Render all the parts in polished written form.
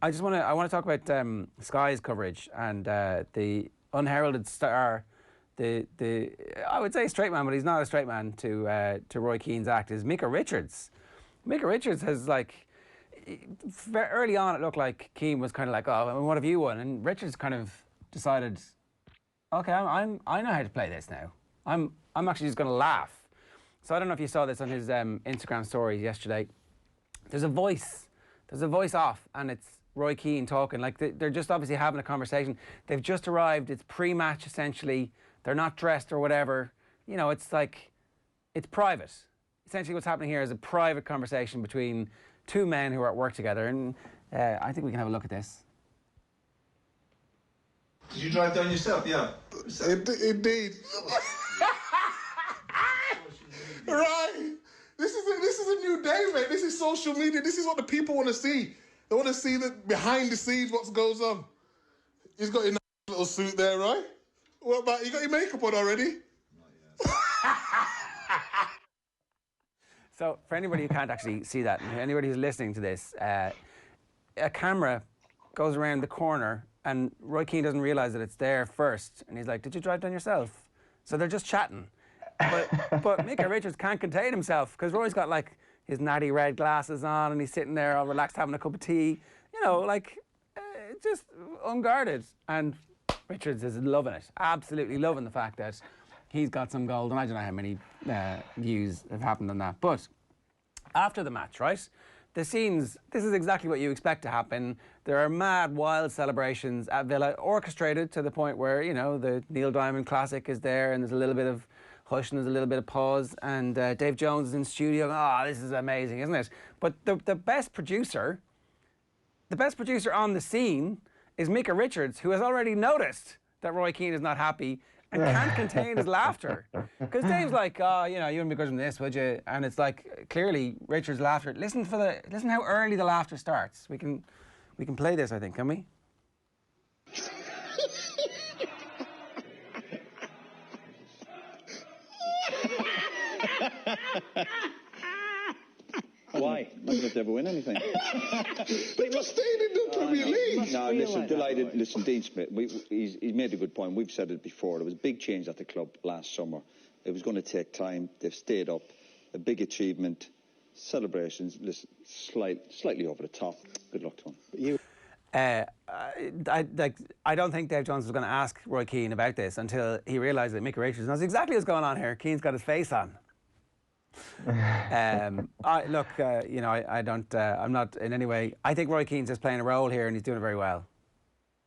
I want to talk about Sky's coverage and the unheralded star, the I would say straight man, but he's not a straight man to Roy Keane's act, is Micah Richards. Micah Richards has very early on it looked like Keane was kind of like, oh, what have you won? And Richards kind of decided, okay, I know how to play this now. I'm actually just going to laugh. So I don't know if you saw this on his Instagram stories yesterday. There's a voice off, and it's Roy Keane talking. Like they're just obviously having a conversation. They've just arrived. It's pre-match essentially. They're not dressed or whatever. You know, it's like it's private. Essentially, what's happening here is a private conversation between two men who are at work together, and I think we can have a look at this. Did you drive down yourself? Yeah. Indeed. Right. This is a new day, mate. This is social media. This is what the people want to see. They want to see that behind the scenes what goes on. He's got your little suit there, right? What about you? Got your makeup on already? Not yet. So, for anybody who can't actually see that, and anybody who's listening to this, a camera goes around the corner, and Roy Keane doesn't realise that it's there first, and he's like, "Did you drive down yourself?" So they're just chatting. But Micah Richards can't contain himself because Roy's got like his natty red glasses on and he's sitting there all relaxed having a cup of tea, you know, just unguarded. And Richards is loving it, absolutely loving the fact that he's got some gold. And I don't know how many views have happened on that. But after the match, right, the scenes, this is exactly what you expect to happen. There are mad, wild celebrations at Villa, orchestrated to the point where, you know, the Neil Diamond classic is there and there's a little bit of hush and there's a little bit of pause, and Dave Jones is in studio. Oh, this is amazing, isn't it? But the best producer on the scene is Micah Richards, who has already noticed that Roy Keane is not happy and can't contain his laughter. Because Dave's like, oh, you know, you wouldn't be good from this, would you? And it's like clearly Richards' laughter. Listen how early the laughter starts. We can play this, I think, can we? Why? Not going to ever win anything. They just stayed in the Premier League. No, listen, delighted. Listen, Dean Smith, he's made a good point. We've said it before. There was a big change at the club last summer. It was going to take time. They've stayed up. A big achievement. Celebrations, listen, slightly over the top. Good luck to him. I don't think Dave Jones was going to ask Roy Keane about this until he realised that Micah Richards knows exactly what's going on here. Keane's got his face on. I'm not in any way. I think Roy Keane's just playing a role here, and he's doing it very well.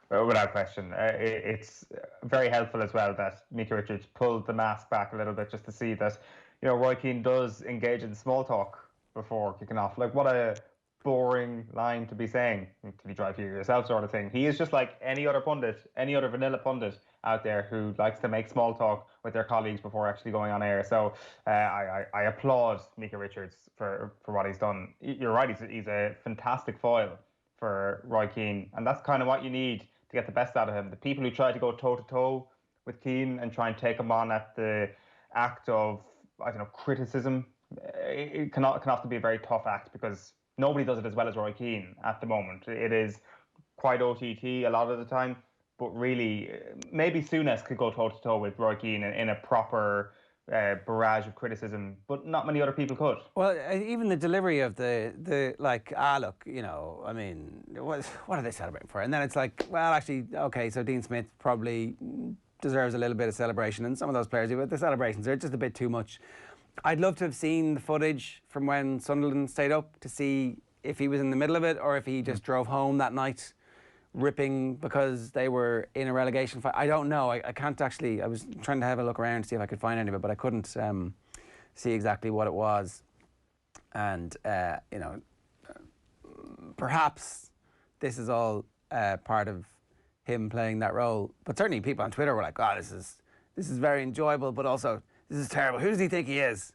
Without question. It's very helpful as well that Micah Richards pulled the mask back a little bit just to see that, you know, Roy Keane does engage in small talk before kicking off. Like, what a boring line to be saying. Did you drive here yourself, sort of thing. He is just like any other pundit, any other vanilla pundit out there who likes to make small talk with their colleagues before actually going on air. So I applaud Micah Richards for what he's done. You're right, he's a fantastic foil for Roy Keane, and that's kind of what you need to get the best out of him. The people who try to go toe-to-toe with Keane and try and take him on at the act of, I don't know, criticism, it can often be a very tough act because nobody does it as well as Roy Keane at the moment. It is quite OTT a lot of the time, but really, maybe Souness could go toe-to-toe with Roy Keane in a proper barrage of criticism, but not many other people could. Well, even the delivery of the like, look, you know, I mean, what are they celebrating for? And then it's like, well, actually, okay, so Dean Smith probably deserves a little bit of celebration, and some of those players do, but the celebrations are just a bit too much. I'd love to have seen the footage from when Sunderland stayed up to see if he was in the middle of it or if he just drove home that night ripping because they were in a relegation fight. I don't know. I can't actually. I was trying to have a look around to see if I could find any of it, but I couldn't see exactly what it was. And, you know, perhaps this is all part of him playing that role. But certainly people on Twitter were like, oh, this is very enjoyable, but also, this is terrible. Who does he think he is?